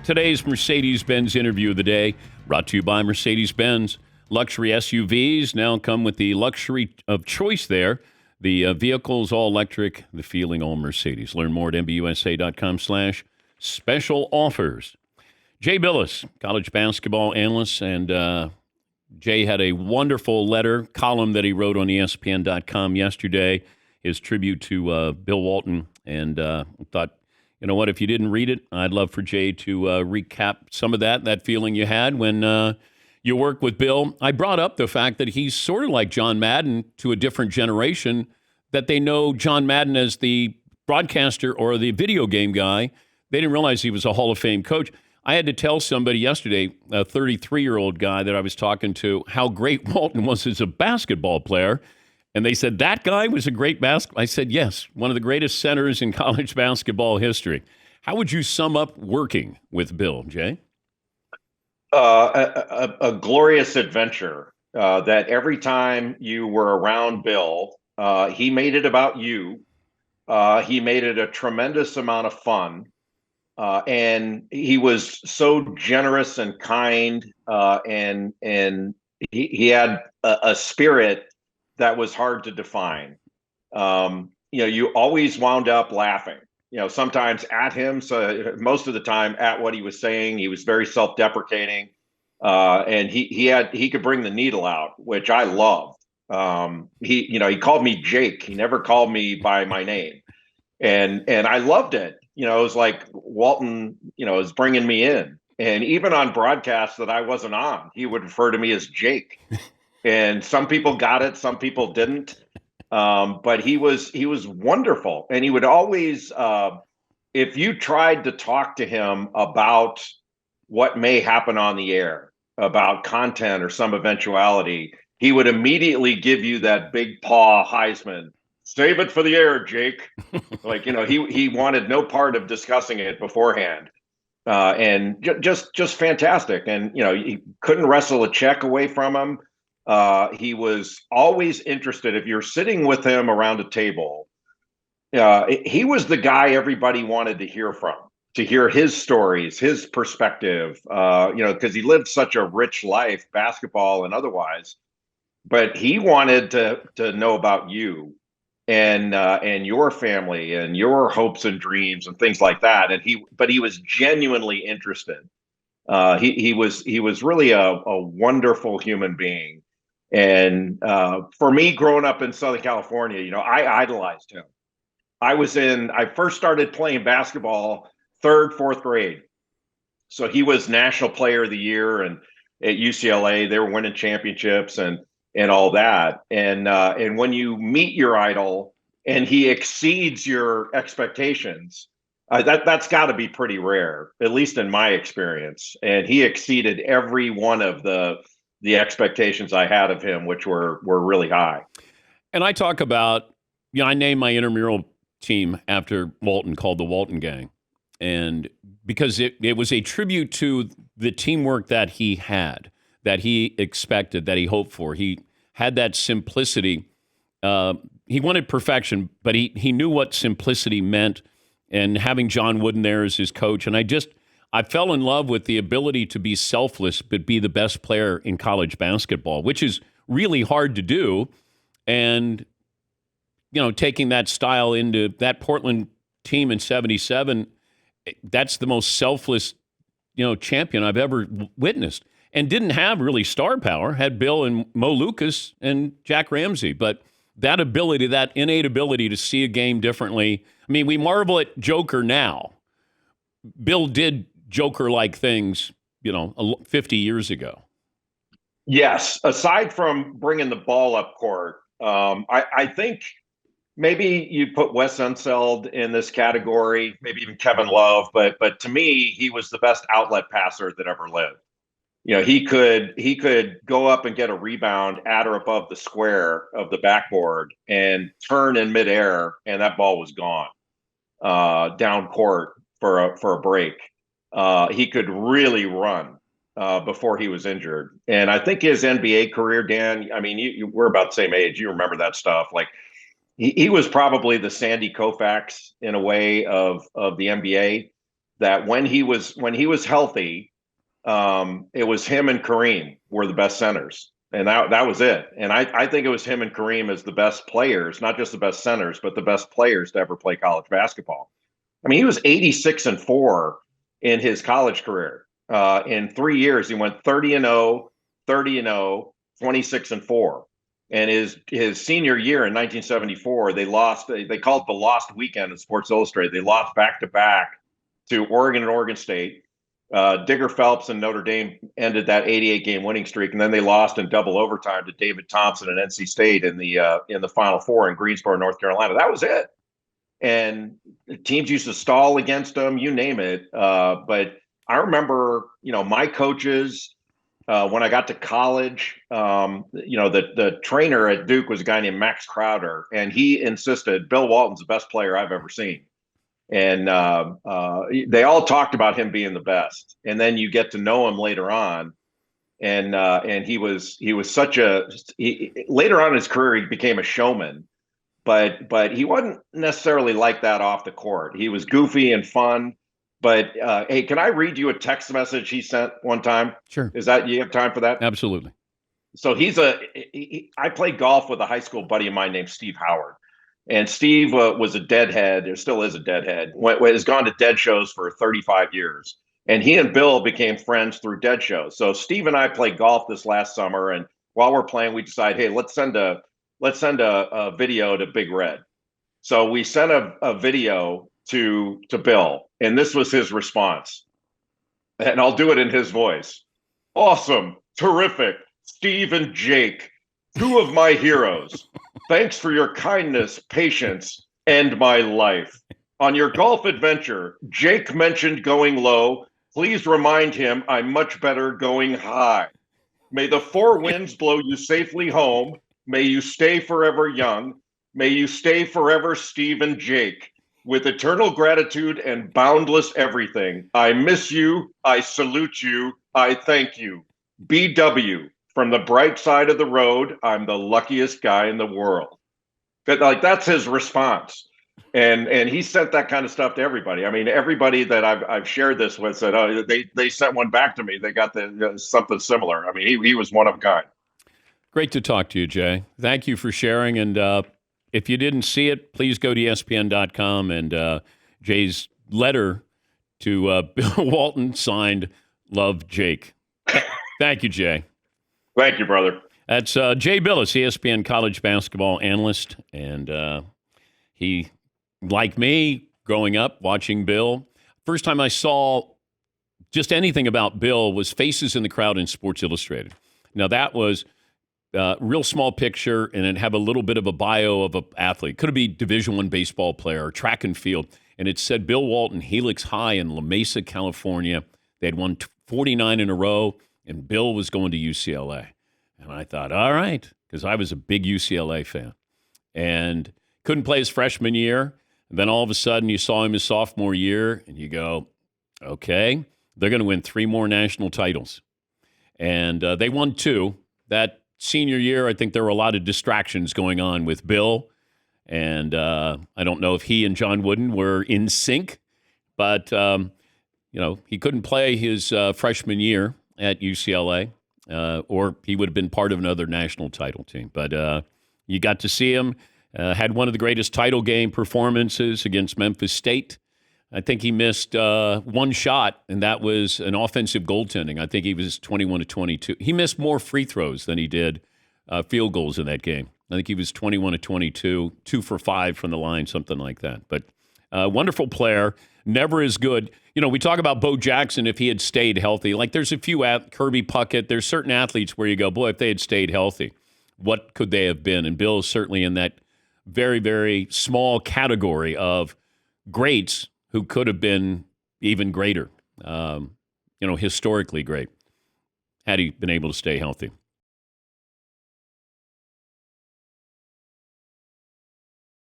Today's Mercedes-Benz interview of the day brought to you by Mercedes-Benz. Luxury SUVs now come with the luxury of choice there. The vehicle's all electric, the feeling all Mercedes. Learn more at mbusa.com/special offers. Jay Bilas, college basketball analyst, and Jay had a wonderful column that he wrote on ESPN.com yesterday, his tribute to Bill Walton, and thought, you know what, if you didn't read it, I'd love for Jay to recap some of that feeling you had when you worked with Bill. I brought up the fact that he's sort of like John Madden to a different generation, that they know John Madden as the broadcaster or the video game guy. They didn't realize he was a Hall of Fame coach. I had to tell somebody yesterday, a 33-year-old guy that I was talking to, how great Walton was as a basketball player. And they said, that guy was a great basketball. I said, yes, one of the greatest centers in college basketball history. How would you sum up working with Bill, Jay? A glorious adventure that every time you were around Bill, he made it about you. He made it a tremendous amount of fun. And he was so generous and kind, and he had a spirit that was hard to define. You always wound up laughing, sometimes at him. So most of the time at what he was saying. He was very self-deprecating, and he could bring the needle out, which I loved. He called me Jake. He never called me by my name, and I loved it. It was like Walton, is bringing me in, and even on broadcasts that I wasn't on, he would refer to me as Jake. And some people got it, some people didn't. But he was wonderful. And he would always, if you tried to talk to him about what may happen on the air, about content or some eventuality, he would immediately give you that big paw Heisman. Save it for the air, Jake. He wanted no part of discussing it beforehand. And just fantastic. And, you couldn't wrestle a check away from him. He was always interested. If you're sitting with him around a table, he was the guy everybody wanted to hear from, to hear his stories, his perspective, because he lived such a rich life, basketball and otherwise. But he wanted to know about you and your family and your hopes and dreams and things like that. And he was genuinely interested. He was really a wonderful human being. And for me, growing up in Southern California, I idolized him. I first started playing basketball third, fourth grade. So he was National Player of the Year, and at UCLA, they were winning championships and all that. And when you meet your idol and he exceeds your expectations, that's got to be pretty rare, at least in my experience. And he exceeded every one of the expectations I had of him, which were really high. And I talk about, I named my intramural team after Walton, called the Walton Gang. And because it was a tribute to the teamwork that he had, that he expected, that he hoped for. He had that simplicity. He wanted perfection, but he knew what simplicity meant. And having John Wooden there as his coach. And I fell in love with the ability to be selfless, but be the best player in college basketball, which is really hard to do. And, taking that style into that Portland team in 77, that's the most selfless, champion I've ever witnessed. And didn't have really star power, had Bill and Mo Lucas and Jack Ramsey. But that ability, that innate ability to see a game differently. I mean, we marvel at Joker now. Bill did Joker-like things, 50 years ago. Yes. Aside from bringing the ball up court, I think maybe you put Wes Unseld in this category, maybe even Kevin Love, but to me, he was the best outlet passer that ever lived. He could go up and get a rebound at or above the square of the backboard and turn in midair, and that ball was gone down court for a break. He could really run before he was injured. And I think his NBA career, Dan, I mean, we're about the same age. You remember that stuff. Like he was probably the Sandy Koufax in a way of the NBA. that when he was healthy, it was him and Kareem were the best centers, and that was it. And I think it was him and Kareem as the best players, not just the best centers, but the best players to ever play college basketball. I mean, he was 86-4 in his college career. In 3 years, he went 30-0, 30-0, 26-4. And his senior year in 1974, they lost. They called it the lost weekend in Sports Illustrated. They lost back to back to Oregon and Oregon State. Digger Phelps and Notre Dame ended that 88-game winning streak, and then they lost in double overtime to David Thompson and NC State in the Final Four in Greensboro, North Carolina. That was it. And teams used to stall against them, you name it. But I remember, my coaches. When I got to college, the trainer at Duke was a guy named Max Crowder, and he insisted Bill Walton's the best player I've ever seen. And they all talked about him being the best. And then you get to know him later on, and he was later on in his career he became a showman, but he wasn't necessarily like that off the court. He was goofy and fun. But hey, can I read you a text message he sent one time? Sure. You have time for that? Absolutely. So I played golf with a high school buddy of mine named Steve Howard. And Steve was a deadhead, or still is a deadhead, has gone to dead shows for 35 years. And he and Bill became friends through dead shows. So Steve and I played golf this last summer. And while we're playing, we decide, hey, let's send a video to Big Red. So we sent a video to Bill, and this was his response. And I'll do it in his voice. Awesome, terrific, Steve and Jake, two of my heroes. Thanks for your kindness, patience, and my life. On your golf adventure, Jake mentioned going low. Please remind him I'm much better going high. May the four winds blow you safely home. May you stay forever young. May you stay forever, Steve and Jake. With eternal gratitude and boundless everything, I miss you, I salute you, I thank you. BW, from the bright side of the road, I'm the luckiest guy in the world. That's his response. And he sent that kind of stuff to everybody. I mean, everybody that I've shared this with said, oh, they sent one back to me. They got something similar. I mean, he was one of a kind. Great to talk to you, Jay. Thank you for sharing. And if you didn't see it, please go to ESPN.com and Jay's letter to Bill Walton signed, Love, Jake. Thank you, Jay. Thank you, brother. That's Jay Bilas, ESPN college basketball analyst. And he, like me, growing up, watching Bill, first time I saw just anything about Bill was Faces in the Crowd in Sports Illustrated. Now, that was real small picture, and it have a little bit of a bio of an athlete. Could it be Division I baseball player or track and field? And it said Bill Walton, Helix High in La Mesa, California. They had won 49 in a row, and Bill was going to UCLA. And I thought, all right, because I was a big UCLA fan. And couldn't play his freshman year. And then all of a sudden you saw him his sophomore year, and you go, okay, they're going to win 3 more national titles. And they won 2. That senior year, I think there were a lot of distractions going on with Bill. And I don't know if he and John Wooden were in sync, but, he couldn't play his freshman year at UCLA, or he would have been part of another national title team. But you got to see him, had one of the greatest title game performances against Memphis State. I think he missed one shot, and that was an offensive goaltending. I think he was 21-22. He missed more free throws than he did field goals in that game. I think he was 21-22, 2 for 5 from the line, something like that. But wonderful player, never as good. We talk about Bo Jackson if he had stayed healthy. Like there's a few, Kirby Puckett, there's certain athletes where you go, boy, if they had stayed healthy, what could they have been? And Bill is certainly in that very, very small category of greats who could have been even greater, historically great, had he been able to stay healthy.